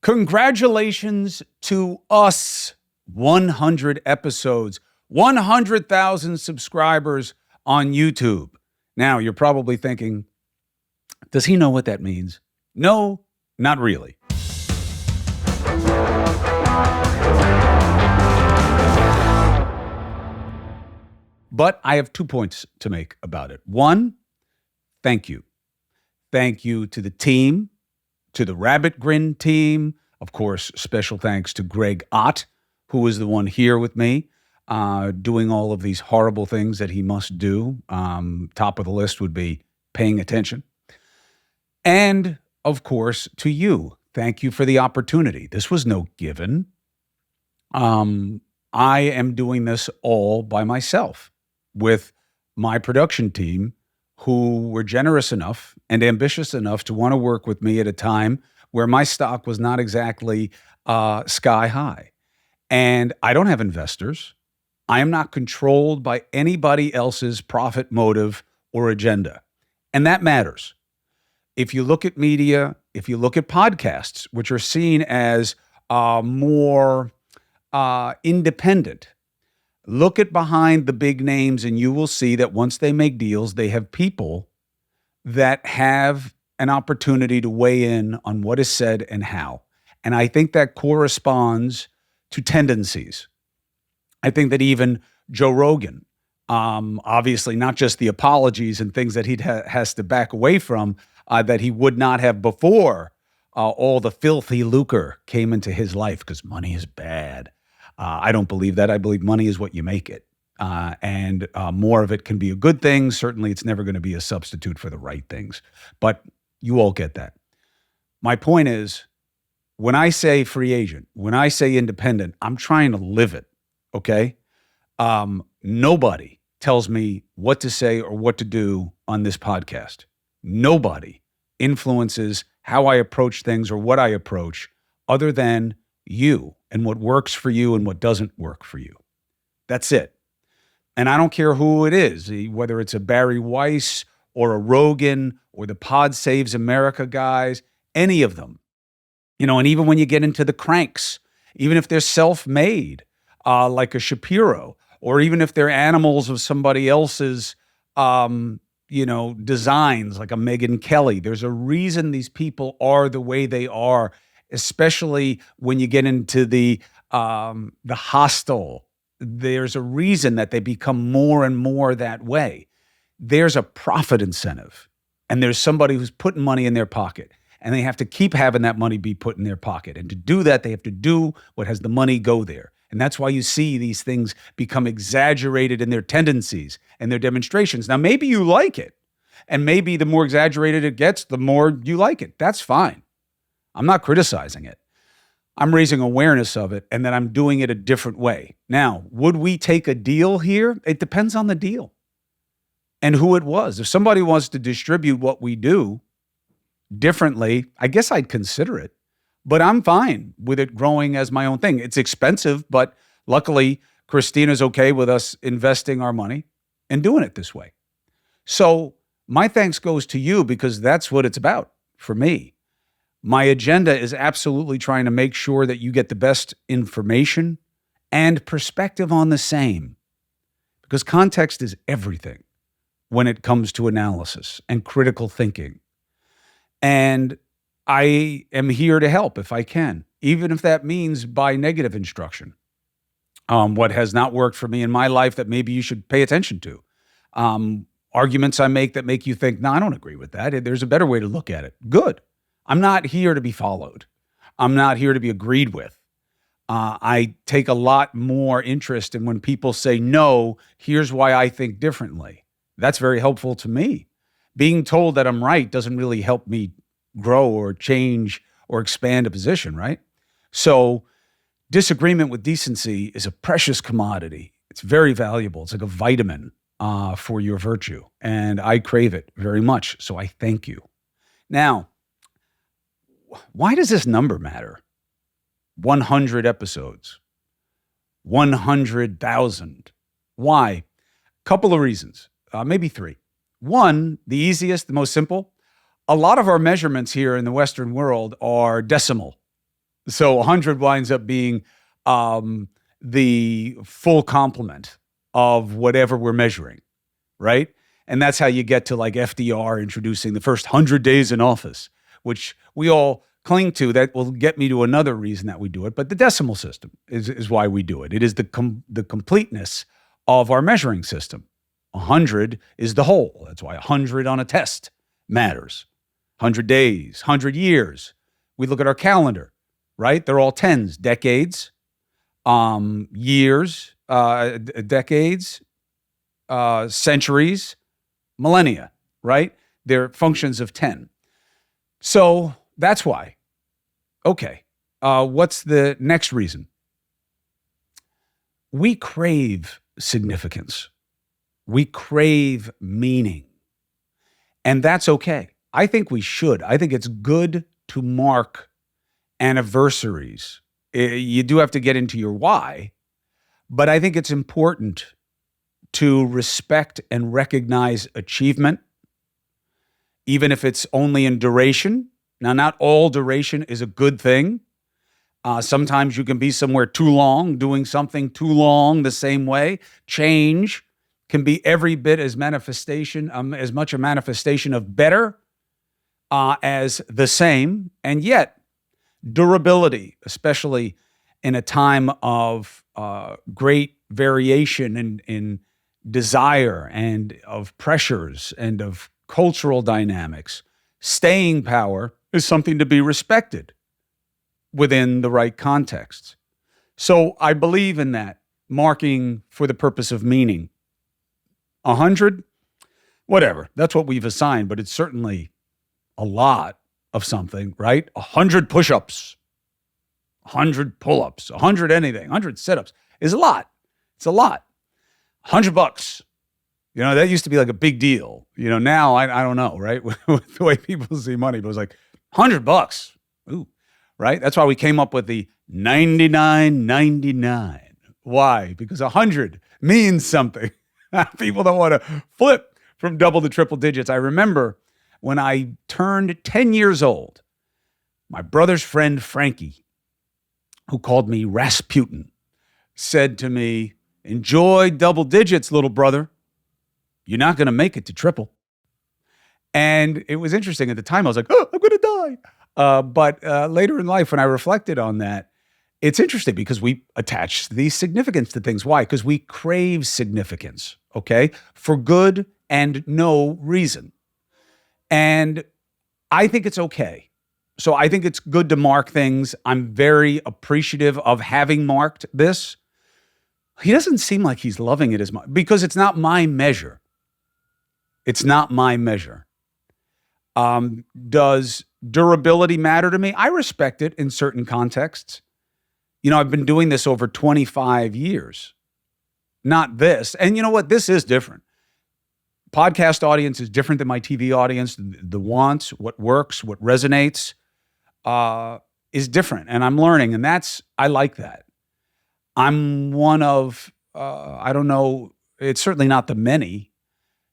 Congratulations to us. 100 episodes, 100,000 subscribers on YouTube. Now, you're probably thinking, does he know what that means? No, not really. But I have 2 points to make about it. One, thank you. Thank you to the team, to the Rabbit Grin team. Of course, special thanks to Greg Ott, who is the one here with me, doing all of these horrible things that he must do. Top of the list would be paying attention. And, of course, to you. Thank you for the opportunity. This was no given. I am doing this all by myself with my production team, who were generous enough and ambitious enough to want to work with me at a time where my stock was not exactly sky high. And I don't have investors. I am not controlled by anybody else's profit motive or agenda. And that matters. If you look at media, if you look at podcasts, which are seen as more independent, look at behind the big names and you will see that once they make deals, they have people that have an opportunity to weigh in on what is said and how. And I think that corresponds to tendencies. I think that even Joe Rogan, obviously not just the apologies and things that he has to back away from that he would not have before all the filthy lucre came into his life because money is bad. I don't believe that. I believe money is what you make it. And more of it can be a good thing. Certainly, it's never going to be a substitute for the right things. But you all get that. My point is, when I say free agent, when I say independent, I'm trying to live it, okay? Nobody tells me what to say or what to do on this podcast. Nobody influences how I approach things or what I approach other than you and what works for you and what doesn't work for you. That's it. And I don't care who it is, whether it's a Barry Weiss or a Rogan or the Pod Saves America guys, any of them. You know, and even when you get into the cranks, even if they're self-made, like a Shapiro, or even if they're animals of somebody else's, designs, like a Megyn Kelly, there's a reason these people are the way they are, especially when you get into the hostile. There's a reason that they become more and more that way. There's a profit incentive, and there's somebody who's putting money in their pocket. And they have to keep having that money be put in their pocket. And to do that, they have to do what has the money go there. And that's why you see these things become exaggerated in their tendencies and their demonstrations. Now, maybe you like it. And maybe the more exaggerated it gets, the more you like it. That's fine. I'm not criticizing it. I'm raising awareness of it, and then I'm doing it a different way. Now, would we take a deal here? It depends on the deal and who it was. If somebody wants to distribute what we do differently, I guess I'd consider it, but I'm fine with it growing as my own thing. It's expensive, but luckily Christina's okay with us investing our money and doing it this way. So my thanks goes to you because that's what it's about for me. My agenda is absolutely trying to make sure that you get the best information and perspective on the same, because context is everything when it comes to analysis and critical thinking. And I am here to help if I can, even if that means by negative instruction. What has not worked for me in my life that maybe you should pay attention to. Arguments I make that make you think, no, I don't agree with that. There's a better way to look at it. Good. I'm not here to be followed. I'm not here to be agreed with. I take a lot more interest in when people say, no, here's why I think differently. That's very helpful to me. Being told that I'm right doesn't really help me grow or change or expand a position, right? So disagreement with decency is a precious commodity. It's very valuable. It's like a vitamin for your virtue, and I crave it very much, so I thank you. Now, why does this number matter? 100 episodes, 100,000. Why? Couple of reasons, maybe three. One, the easiest, the most simple. A lot of our measurements here in the Western world are decimal. So 100 winds up being um, the full complement of whatever we're measuring, right? And that's how you get to like FDR introducing the first 100 days in office, which we all cling to. That will get me to another reason that we do it. But the decimal system is why we do it. It is the completeness of our measuring system. 100 is the whole. That's why 100 on a test matters. 100 days, 100 years. We look at our calendar, right? They're all tens, decades, years, decades, centuries, millennia, right? They're functions of 10. So that's why. Okay. What's the next reason? We crave significance. We crave meaning. And that's okay. I think we should. I think it's good to mark anniversaries. You do have to get into your why, but I think it's important to respect and recognize achievement, even if it's only in duration. Now, not all duration is a good thing. Sometimes you can be somewhere too long, doing something too long the same way. Change can be every bit as as much a manifestation of better as the same. And yet, durability, especially in a time of great variation in desire and of pressures and of cultural dynamics, staying power is something to be respected within the right contexts. So I believe in that, marking for the purpose of meaning. 100, whatever, that's what we've assigned, but it's certainly a lot of something, right? 100 push-ups, 100 pull-ups, 100 anything, 100 sit-ups is a lot. It's a lot. $100. That used to be like a big deal. Now I don't know, right? With the way people see money, but it was like $100. Ooh, right? That's why we came up with the 99.99. Why? Because 100 means something. People don't want to flip from double to triple digits. I remember when I turned 10 years old, my brother's friend Frankie, who called me Rasputin, said to me, "Enjoy double digits, little brother. You're not going to make it to triple." And it was interesting at the time. I was like, "Oh, I'm going to die." But later in life, when I reflected on that, it's interesting because we attach the significance to things. Why? Because we crave significance, okay, for good and no reason. And I think it's okay. So I think it's good to mark things. I'm very appreciative of having marked this. He doesn't seem like he's loving it as much because it's not my measure. It's not my measure. Does durability matter to me? I respect it in certain contexts. I've been doing this over 25 years. Not this. And you know what? This is different. Podcast audience is different than my TV audience. The wants, what works, what resonates is different. And I'm learning. And I like that. I'm one of, I don't know, it's certainly not the many.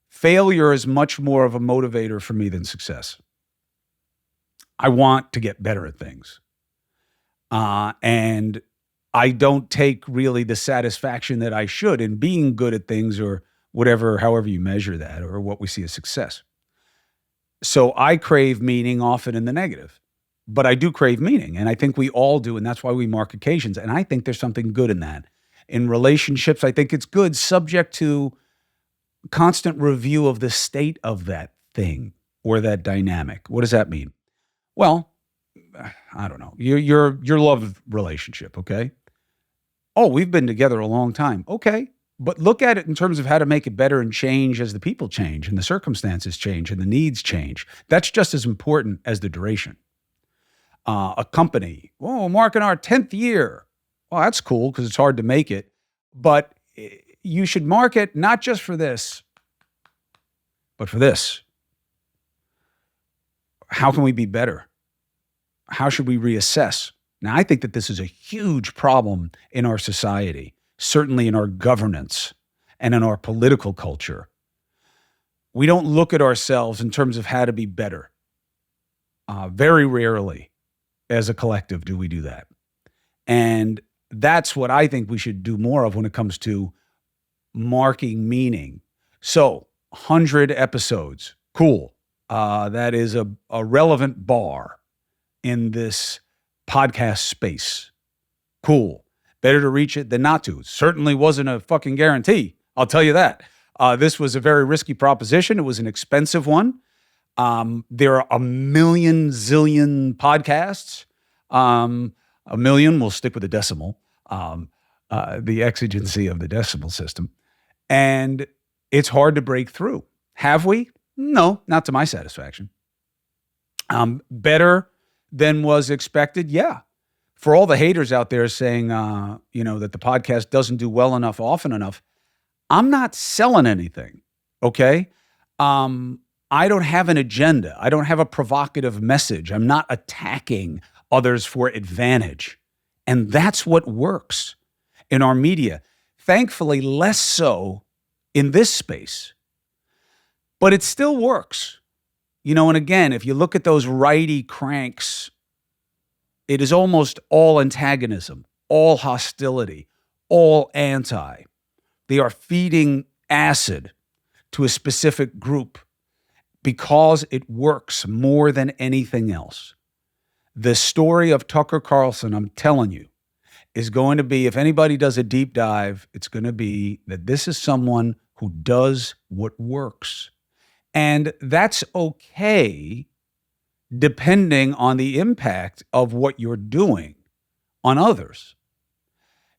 Failure is much more of a motivator for me than success. I want to get better at things. And I don't take really the satisfaction that I should in being good at things or whatever, however you measure that or what we see as success. So I crave meaning often in the negative, but I do crave meaning. And I think we all do. And that's why we mark occasions. And I think there's something good in that. In relationships, I think it's good, subject to constant review of the state of that thing or that dynamic. What does that mean? Well, I don't know. Your love relationship, okay? Oh, we've been together a long time. Okay. But look at it in terms of how to make it better and change as the people change and the circumstances change and the needs change. That's just as important as the duration. A company, marking our 10th year. Well, that's cool because it's hard to make it. But you should mark it not just for this, but for this. How can we be better? How should we reassess? Now, I think that this is a huge problem in our society, certainly in our governance and in our political culture. We don't look at ourselves in terms of how to be better. Very rarely. as a collective do we do that. And that's what I think we should do more of when it comes to marking meaning. So 100 episodes, cool. That is a relevant bar in this podcast space. Cool. Better to reach it than not to. Certainly wasn't a fucking guarantee. I'll tell you that. This was a very risky proposition. It was an expensive one. There are a million zillion podcasts. A million, we'll stick with the decimal, the exigency of the decimal system. And it's hard to break through. Have we? No, not to my satisfaction. Better than was expected? Yeah. For all the haters out there saying, that the podcast doesn't do well enough, often enough, I'm not selling anything, okay? I don't have an agenda. I don't have a provocative message. I'm not attacking others for advantage. And that's what works in our media. Thankfully, less so in this space. But it still works. And again, if you look at those righty cranks, it is almost all antagonism, all hostility, all anti. They are feeding acid to a specific group because it works more than anything else. The story of Tucker Carlson, I'm telling you, is going to be, if anybody does a deep dive, it's going to be that this is someone who does what works. And that's okay depending on the impact of what you're doing on others.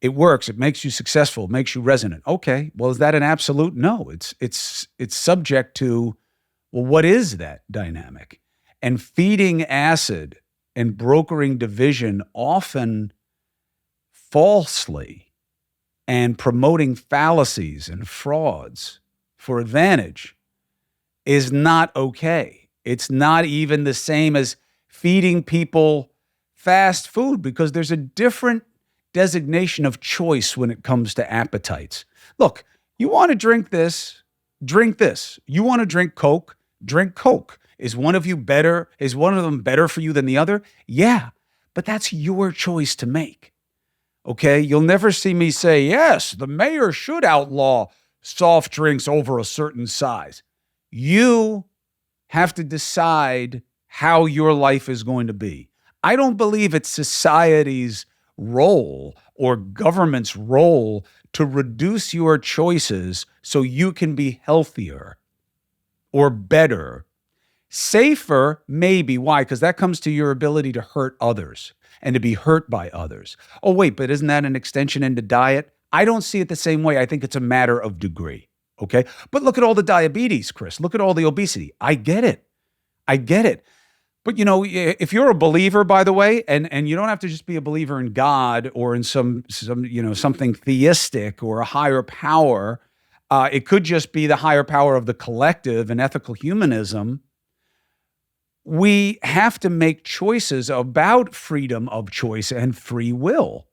It works. It makes you successful. It makes you resonant. Okay. Well, is that an absolute? No. It's subject to, well, what is that dynamic? And feeding acid and brokering division, often falsely, and promoting fallacies and frauds for advantage is not okay. It's not even the same as feeding people fast food, because there's a different designation of choice when it comes to appetites. Look, you want to drink this, drink this. You want to drink Coke, drink Coke. Is one of them better for you than the other? Yeah, but that's your choice to make. Okay? You'll never see me say, yes, the mayor should outlaw soft drinks over a certain size. You have to decide how your life is going to be. I don't believe it's society's role or government's role to reduce your choices so you can be healthier or better. Safer, maybe. Why? Because that comes to your ability to hurt others and to be hurt by others. Oh, wait, but isn't that an extension into diet? I don't see it the same way. I think it's a matter of degree. Okay? But look at all the diabetes, Chris. Look at all the obesity. I get it. But, if you're a believer, by the way, and you don't have to just be a believer in God or in some something theistic or a higher power, it could just be the higher power of the collective and ethical humanism. We have to make choices about freedom of choice and free will.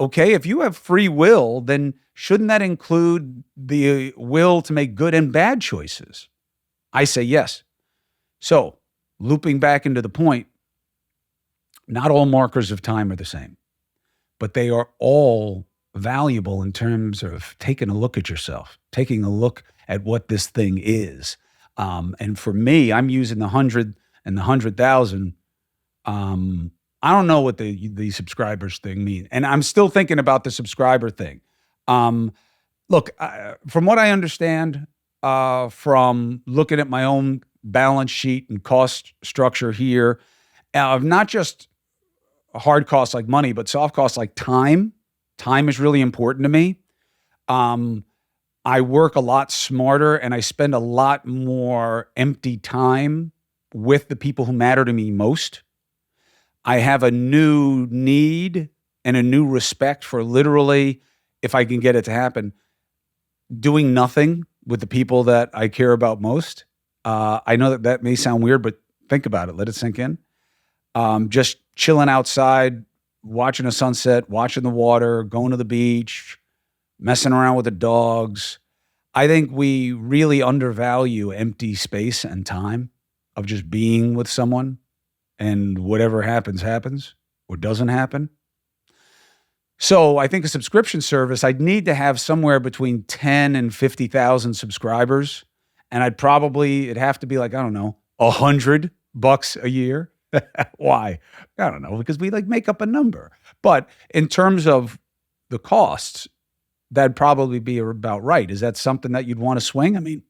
Okay, if you have free will, then shouldn't that include the will to make good and bad choices? I say yes. So, looping back into the point, not all markers of time are the same, but they are all valuable in terms of taking a look at yourself, taking a look at what this thing is. And for me, I'm using the 100 and the 100,000. I don't know what the subscribers thing mean. And I'm still thinking about the subscriber thing. Look, from what I understand, from looking at my own balance sheet and cost structure here, of not just hard costs like money, but soft costs like time. Time is really important to me. I work a lot smarter and I spend a lot more empty time with the people who matter to me most. I have a new need and a new respect for literally, if I can get it to happen, doing nothing with the people that I care about most. I know that may sound weird, but think about it. Let it sink in. Just chilling outside, watching a sunset, watching the water, going to the beach, messing around with the dogs. I think we really undervalue empty space and time of just being with someone. and whatever happens, happens or doesn't happen. So I think a subscription service, I'd need to have somewhere between 10 and 50,000 subscribers. And it'd have to be like, I don't know, $100 a year. Why? I don't know, because we like make up a number. But in terms of the costs, that'd probably be about right. Is that something that you'd want to swing? I mean,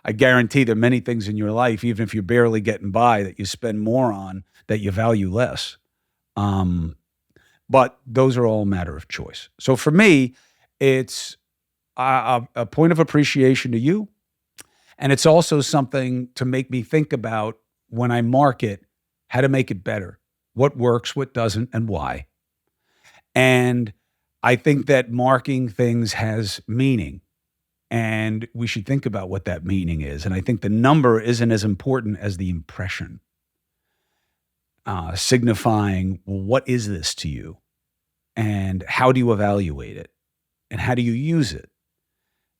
I guarantee there are many things in your life, even if you're barely getting by, that you spend more on that you value less. But those are all a matter of choice. So for me, it's a point of appreciation to you. And it's also something to make me think about when I market how to make it better, what works, what doesn't, and why. And I think that marking things has meaning, and we should think about what that meaning is. And I think the number isn't as important as the impression, signifying, well, what is this to you? And how do you evaluate it? And how do you use it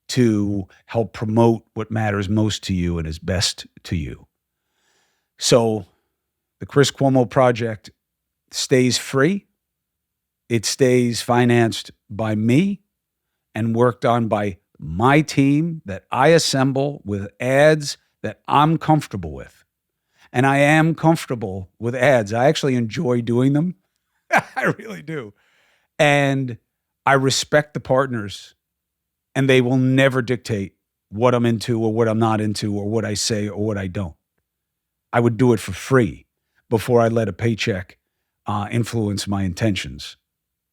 to help promote what matters most to you and is best to you? So the Chris Cuomo Project stays free. It stays financed by me and worked on by my team that I assemble with ads that I'm comfortable with. And I am comfortable with ads. I actually enjoy doing them. I really do. And I respect the partners, and they will never dictate what I'm into or what I'm not into or what I say or what I don't. I would do it for free before I let a paycheck influence my intentions.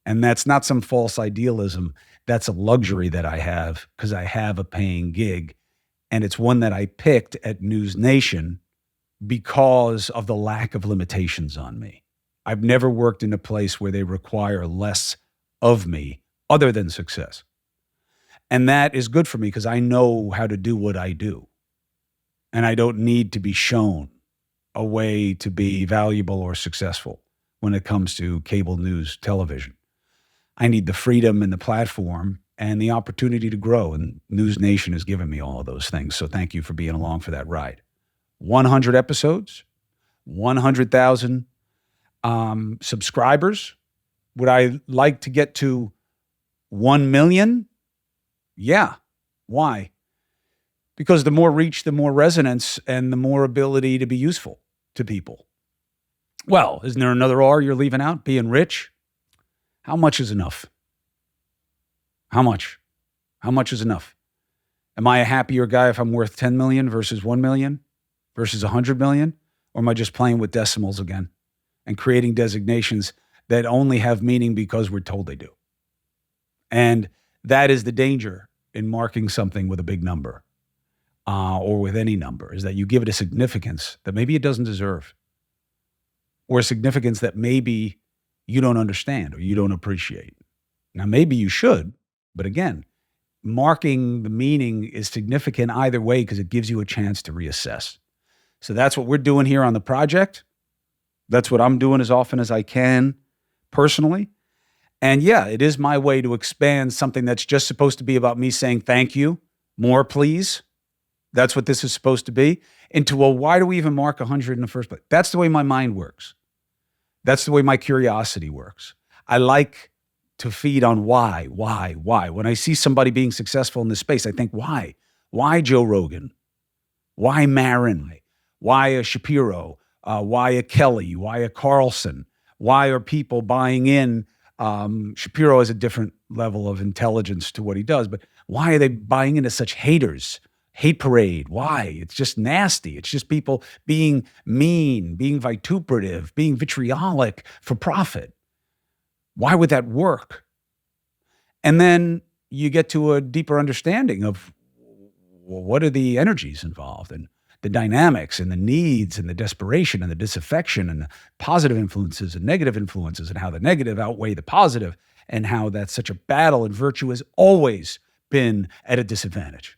And that's not some false idealism. That's a luxury that I have because I have a paying gig. And it's one that I picked at NewsNation because of the lack of limitations on me. I've never worked in a place where they require less of me other than success. And that is good for me because I know how to do what I do. And I don't need to be shown a way to be valuable or successful when it comes to cable news television. I need the freedom and the platform and the opportunity to grow. And NewsNation has given me all of those things. So thank you for being along for that ride. 100 episodes, 100,000 subscribers. Would I like to get to 1 million? Yeah. Why? Because the more reach, the more resonance, and the more ability to be useful to people. Well, isn't there another R you're leaving out? Being rich? How much is enough? How much? How much is enough? Am I a happier guy if I'm worth 10 million versus 1 million versus 100 million? Or am I just playing with decimals again and creating designations that only have meaning because we're told they do? And that is the danger in marking something with a big number or with any number, is that you give it a significance that maybe it doesn't deserve, or a significance that maybe you don't understand or you don't appreciate. Now, maybe you should, but again, marking the meaning is significant either way because it gives you a chance to reassess. So that's what we're doing here on the project. That's what I'm doing as often as I can personally. And yeah, it is my way to expand something that's just supposed to be about me saying thank you, more please. That's what this is supposed to be. Into, well, why do we even mark 100 in the first place? That's the way my mind works. That's the way my curiosity works. I like to feed on why. When I see somebody being successful in this space, I think, why? Why Joe Rogan? Why Marin? Why a Shapiro? Why a Kelly? Why a Carlson? Why are people buying in? Shapiro has a different level of intelligence to what he does, but why are they buying into such haters? Hate parade. Why? It's just nasty. It's just people being mean, being vituperative, being vitriolic for profit. Why would that work? And then you get to a deeper understanding of, well, what are the energies involved and the dynamics and the needs and the desperation and the disaffection and the positive influences and negative influences, and how the negative outweigh the positive, and how that's such a battle, and virtue has always been at a disadvantage.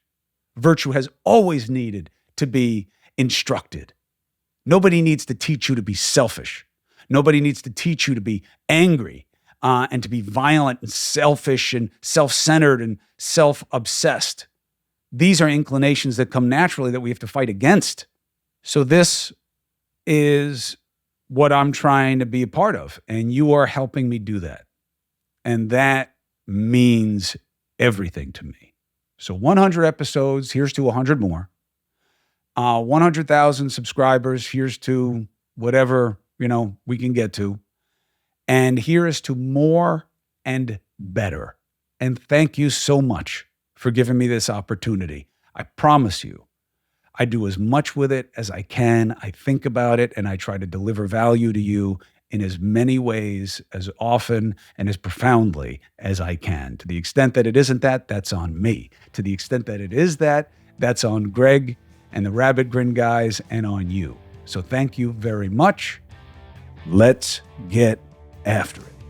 Virtue has always needed to be instructed. Nobody needs to teach you to be selfish. Nobody needs to teach you to be angry and to be violent and selfish and self-centered and self-obsessed. These are inclinations that come naturally that we have to fight against. So this is what I'm trying to be a part of. And you are helping me do that. And that means everything to me. So 100 episodes, here's to 100 more. 100,000 subscribers, here's to whatever, we can get to. And here is to more and better. And thank you so much for giving me this opportunity. I promise you, I do as much with it as I can. I think about it and I try to deliver value to you in as many ways, as often, and as profoundly as I can. To the extent that it isn't that, that's on me. To the extent that it is that, that's on Greg and the Rabbit Grin guys and on you. So thank you very much. Let's get after it.